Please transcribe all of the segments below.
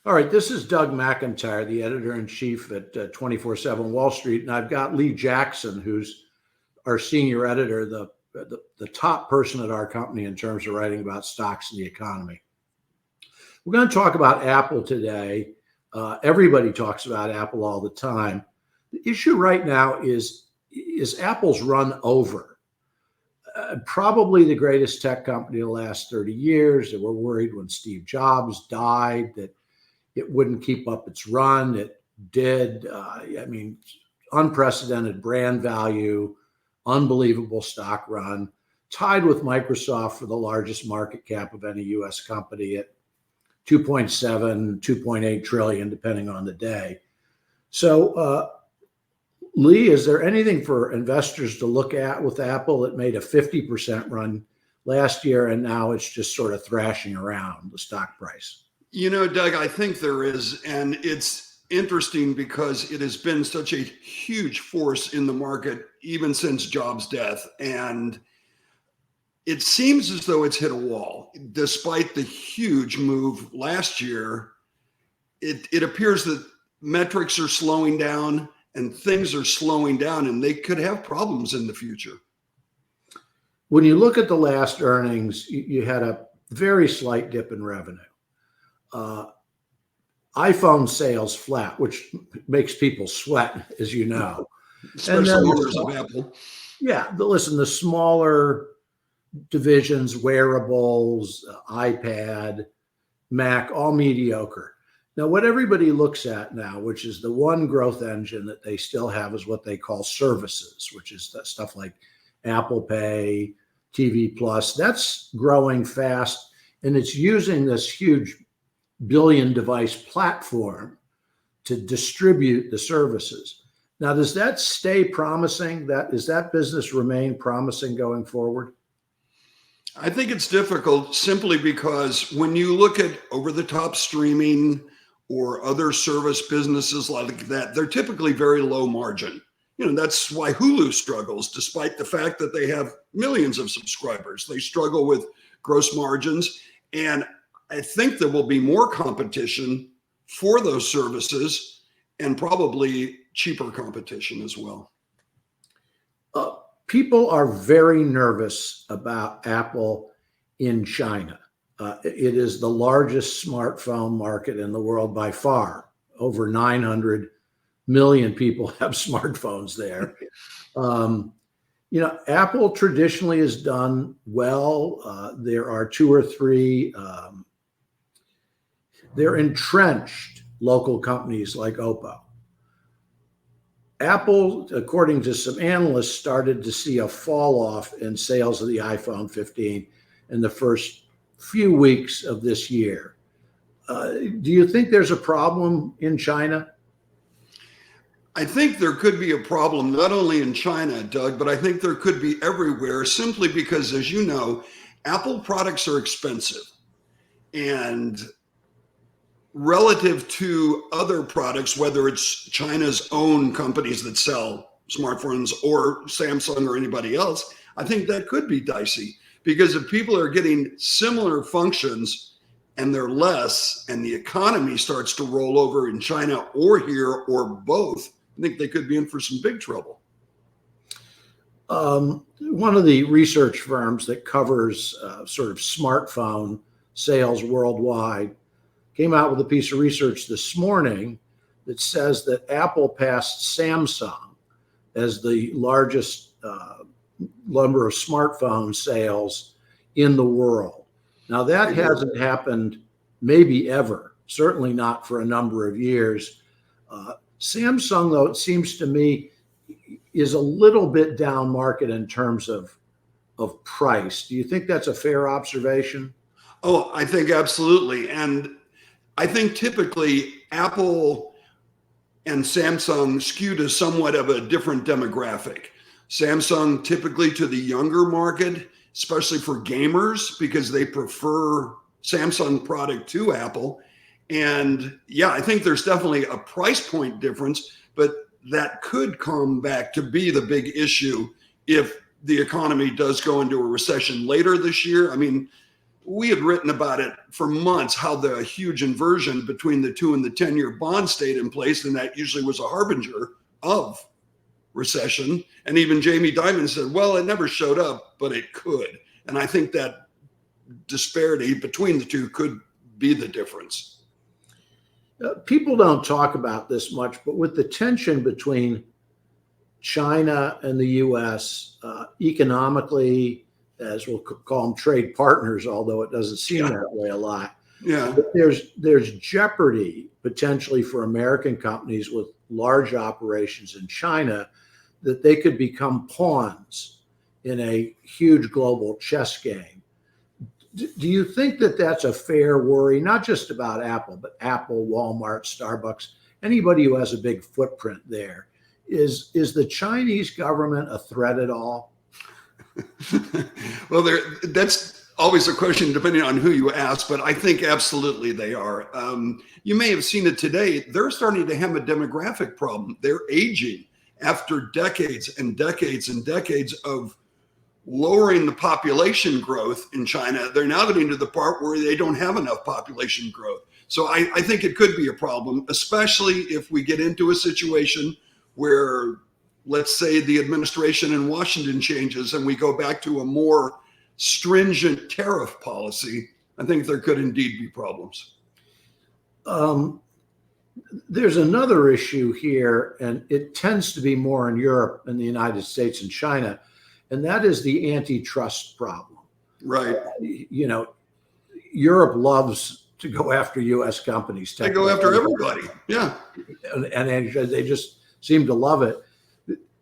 All right, this is Doug McIntyre, the editor-in-chief at 24/7 Wall Street, and I've got Lee Jackson, who's our senior editor, the top person at our company in terms of writing about stocks and the economy. We're going to talk about Apple today. Everybody talks about Apple all the time. The issue right now is Apple's run over. Probably the greatest tech company in the last 30 years. They were worried when Steve Jobs died that it wouldn't keep up its run. It did. Unprecedented brand value, unbelievable stock run, tied with Microsoft for the largest market cap of any U.S. company at 2.7, 2.8 trillion, depending on the day. So, Lee, is there anything for investors to look at with Apple? It made a 50% run last year, and now it's just sort of thrashing around the stock price. You know, Doug, I think there is, and it's interesting because it has been such a huge force in the market even since Jobs' death. And it seems as though it's hit a wall. Despite the huge move last year, it appears that metrics are slowing down and things are slowing down, and they could have problems in the future. When you look at the last earnings, you had a very slight dip in revenue. iPhone sales flat, which makes people sweat, as you know. Especially owners of Apple. Yeah, the smaller divisions, wearables, iPad, Mac, all mediocre. Now, what everybody looks at now, which is the one growth engine that they still have, is what they call services, which is stuff like Apple Pay, TV Plus. That's growing fast, and it's using this huge billion device platform to distribute the services. Now, does that stay promising? Does that business remain promising going forward? I think it's difficult simply because when you look at over-the-top streaming or other service businesses like that, they're typically very low margin. You know, that's why Hulu struggles, despite the fact that they have millions of subscribers. They struggle with gross margins, and I think there will be more competition for those services and probably cheaper competition as well. People are very nervous about Apple in China. It is the largest smartphone market in the world by far. Over 900 million people have smartphones there. Apple traditionally has done well. There are two or three they're entrenched local companies like Oppo. Apple, according to some analysts, started to see a fall off in sales of the iPhone 15 in the first few weeks of this year. Do you think there's a problem in China? I think there could be a problem not only in China, Doug, but I think there could be everywhere, simply because, as you know, Apple products are expensive. And relative to other products, whether it's China's own companies that sell smartphones or Samsung or anybody else, I think that could be dicey, because if people are getting similar functions and they're less, and the economy starts to roll over in China or here or both, I think they could be in for some big trouble. One of the research firms that covers sort of smartphone sales worldwide came out with a piece of research this morning that says that Apple passed Samsung as the largest number of smartphone sales in the world. Now, that hasn't happened maybe ever, certainly not for a number of years. Samsung, though, it seems to me, is a little bit down market in terms of price. Do you think that's a fair observation? Oh, I think absolutely. And I think typically Apple and Samsung skew to somewhat of a different demographic. Samsung typically to the younger market, especially for gamers, because they prefer Samsung product to Apple. And yeah, I think there's definitely a price point difference, but that could come back to be the big issue if the economy does go into a recession later this year. I mean, we had written about it for months, how the huge inversion between the 2 and the 10-year bond stayed in place. And that usually was a harbinger of recession. And even Jamie Dimon said, well, it never showed up, but it could. And I think that disparity between the two could be the difference. People don't talk about this much, but with the tension between China and the U.S. Economically, as we'll call them trade partners, although it doesn't seem that way a lot. Yeah. But there's jeopardy potentially for American companies with large operations in China that they could become pawns in a huge global chess game. Do you think that that's a fair worry, not just about Apple, but Apple, Walmart, Starbucks, anybody who has a big footprint there? Is the Chinese government a threat at all? Well, that's always a question depending on who you ask, but I think absolutely they are. You may have seen it today. They're starting to have a demographic problem. They're aging after decades and decades and decades of lowering the population growth in China. They're now getting to the part where they don't have enough population growth. So I think it could be a problem, especially if we get into a situation where, let's say, the administration in Washington changes and we go back to a more stringent tariff policy. I think there could indeed be problems. There's another issue here, and it tends to be more in Europe and the United States and China, and that is the antitrust problem. Right. Europe loves to go after U.S. companies. They go after everybody. Yeah. And they just seem to love it.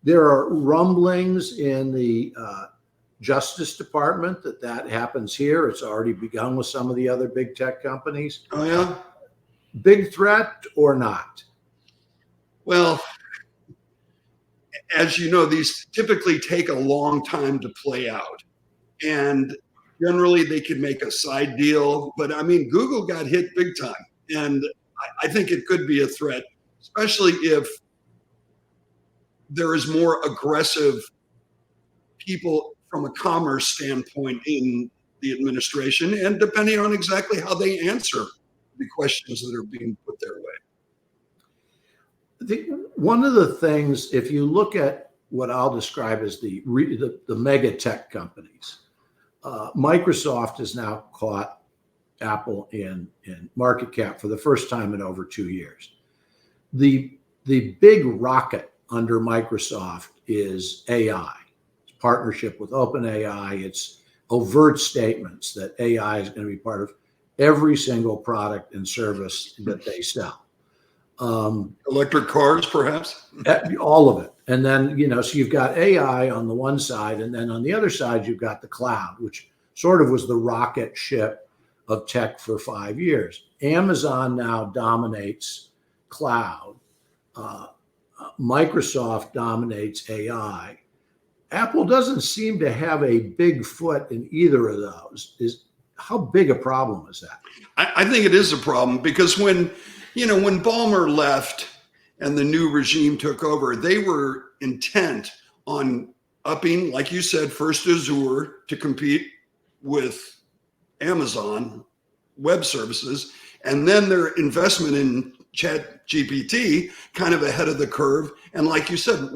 There are rumblings in the Justice Department that happens here. It's already begun with some of the other big tech companies. Oh, yeah? Big threat or not? Well, as you know, these typically take a long time to play out. And generally they can make a side deal. But I mean, Google got hit big time. And I think it could be a threat, especially if there is more aggressive people from a commerce standpoint in the administration, and depending on exactly how they answer the questions that are being put their way. One of the things, if you look at what I'll describe as the mega tech companies, Microsoft has now caught Apple in market cap for the first time in over 2 years. The big rocket under Microsoft is AI. It's partnership with OpenAI. It's overt statements that AI is going to be part of every single product and service that they sell. Electric cars, perhaps? All of it. And then, so you've got AI on the one side, and then on the other side, you've got the cloud, which sort of was the rocket ship of tech for 5 years. Amazon now dominates cloud. Microsoft dominates AI. Apple doesn't seem to have a big foot in either of those. How big a problem is that? I think it is a problem because when Ballmer left and the new regime took over, they were intent on upping, like you said, first Azure to compete with Amazon Web Services, and then their investment in ChatGPT kind of ahead of the curve. And like you said,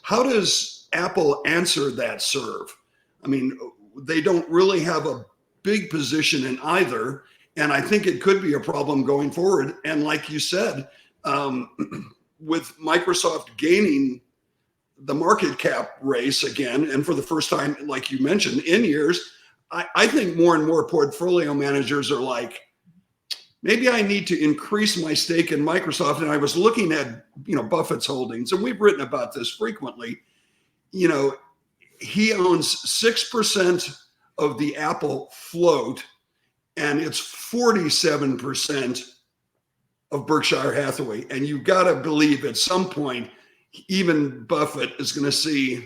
how does Apple answer that serve? I mean, they don't really have a big position in either. And I think it could be a problem going forward. And like you said, with Microsoft gaining the market cap race again, and for the first time, like you mentioned, in years, I think more and more portfolio managers are like, maybe I need to increase my stake in Microsoft. And I was looking at, Buffett's holdings, and we've written about this frequently. He owns 6% of the Apple float, and it's 47% of Berkshire Hathaway. And you've got to believe at some point, even Buffett is going to see,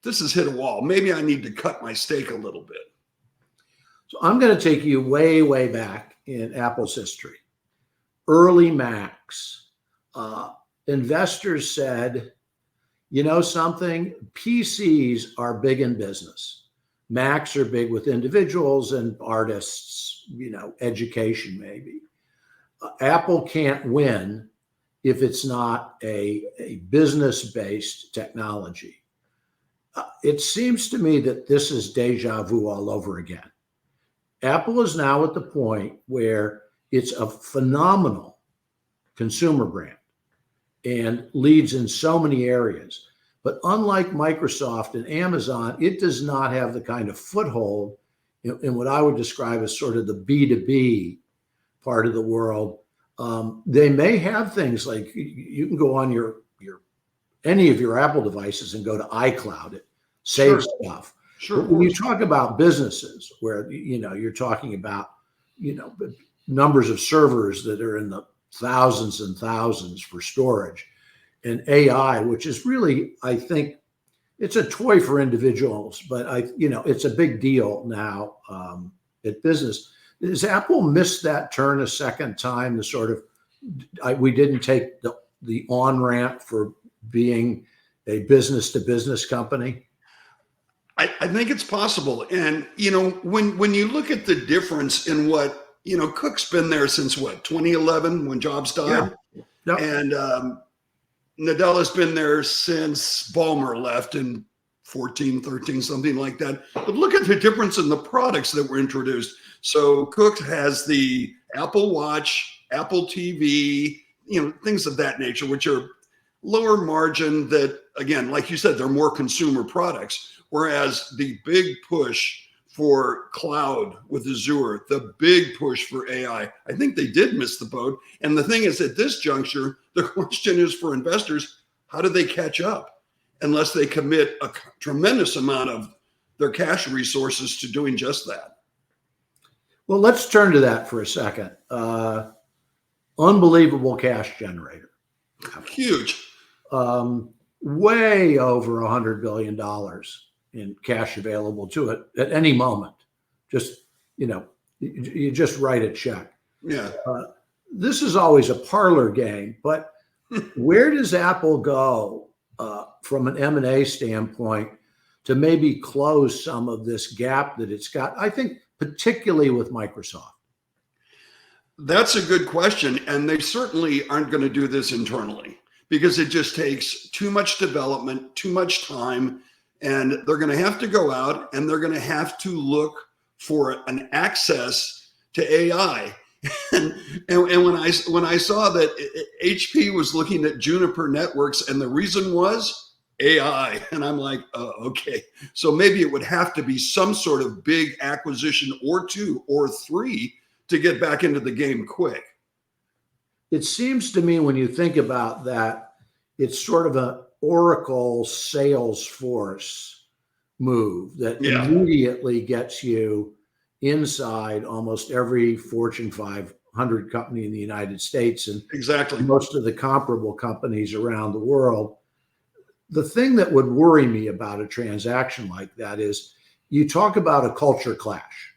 this has hit a wall. Maybe I need to cut my stake a little bit. So I'm going to take you way, way back in Apple's history. Early Macs, investors said, something, PCs are big in business. Macs are big with individuals and artists, education maybe. Apple can't win if it's not a business-based technology. It seems to me that this is deja vu all over again. Apple is now at the point where it's a phenomenal consumer brand and leads in so many areas. But unlike Microsoft and Amazon, it does not have the kind of foothold in what I would describe as sort of the B2B part of the world. They may have things like you can go on your any of your Apple devices and go to iCloud, it saves stuff. Sure. But when you talk about businesses where you're talking about numbers of servers that are in the thousands and thousands for storage, and AI, which is really, I think, it's a toy for individuals, but it's a big deal now at business. Has Apple missed that turn a second time? The sort of we didn't take the on ramp for being a business to business company. I think it's possible. And, when you look at the difference in what, Cook's been there since 2011 when Jobs died. Yeah. Yep. And Nadella's been there since Ballmer left in 14, 13, something like that. But look at the difference in the products that were introduced. So Cook has the Apple Watch, Apple TV, things of that nature, which are lower margin that, again, like you said, they're more consumer products. Whereas the big push for cloud with Azure, the big push for AI, I think they did miss the boat. And the thing is, at this juncture, the question is for investors, how do they catch up unless they commit a tremendous amount of their cash resources to doing just that? Well, let's turn to that for a second. Unbelievable cash generator. Huge. Way over $100 billion in cash available to it at any moment. Just, you just write a check. Yeah. This is always a parlor game, but where does Apple go from an M&A standpoint to maybe close some of this gap that it's got, I think, particularly with Microsoft? That's a good question. And they certainly aren't going to do this internally because it just takes too much development, too much time. And they're going to have to go out and they're going to have to look for an access to AI. and when I saw that HP was looking at Juniper Networks and the reason was AI, and I'm like, oh, okay. So maybe it would have to be some sort of big acquisition or two or three to get back into the game quick. It seems to me when you think about that, it's sort of an Oracle Salesforce move that immediately gets you inside almost every Fortune 500 company in the United States and exactly most of the comparable companies around the world. The thing that would worry me about a transaction like that is you talk about a culture clash.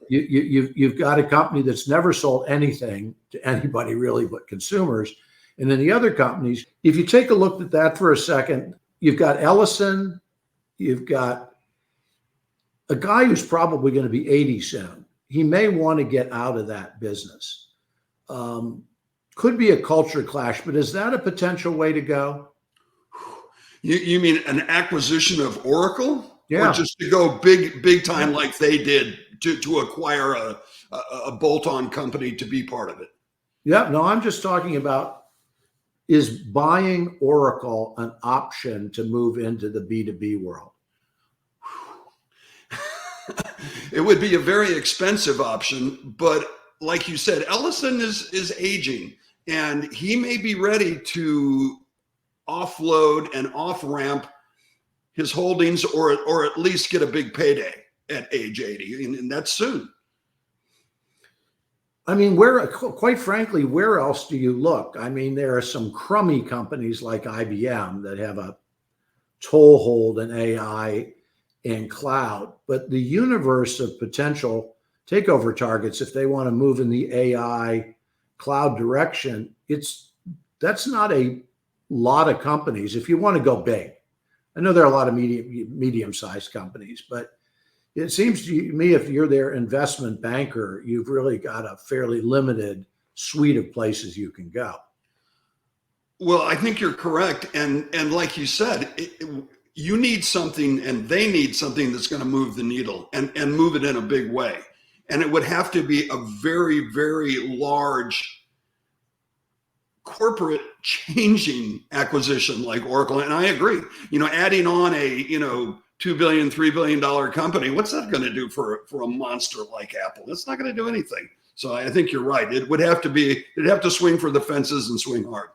You've got a company that's never sold anything to anybody really but consumers. And then the other companies, if you take a look at that for a second, you've got Ellison, you've got a guy who's probably going to be 80 soon. He may want to get out of that business. Could be a culture clash, but is that a potential way to go? You mean an acquisition of Oracle? Yeah. Or just to go big time like they did to acquire a bolt-on company to be part of it? Yeah, no, I'm just talking about, is buying Oracle an option to move into the B2B world? It would be a very expensive option, but like you said, Ellison is aging and he may be ready to offload and off-ramp his holdings or at least get a big payday at age 80, and that's soon. I mean, quite frankly, where else do you look? I mean, there are some crummy companies like IBM that have a toehold in AI and cloud, but the universe of potential takeover targets, if they want to move in the AI cloud direction, that's not a lot of companies. If you want to go big, I know there are a lot of medium-sized companies, but It seems to me if you're their investment banker, you've really got a fairly limited suite of places you can go. Well, I think you're correct. And like you said, you need something and they need something that's going to move the needle and move it in a big way. And it would have to be a very, very large corporate changing acquisition like Oracle. And I agree, adding on a, $2 billion, $3 billion company, what's that going to do for a monster like Apple? It's not going to do anything. So I think you're right. It'd have to swing for the fences and swing hard.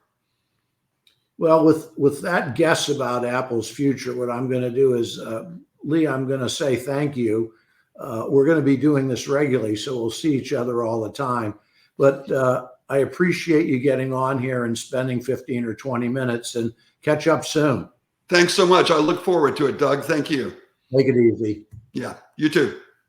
Well, with that guess about Apple's future, what I'm going to do is, Lee, I'm going to say thank you. We're going to be doing this regularly, so we'll see each other all the time. But I appreciate you getting on here and spending 15 or 20 minutes, and catch up soon. Thanks so much. I look forward to it, Doug. Thank you. Make it easy. Yeah, you too.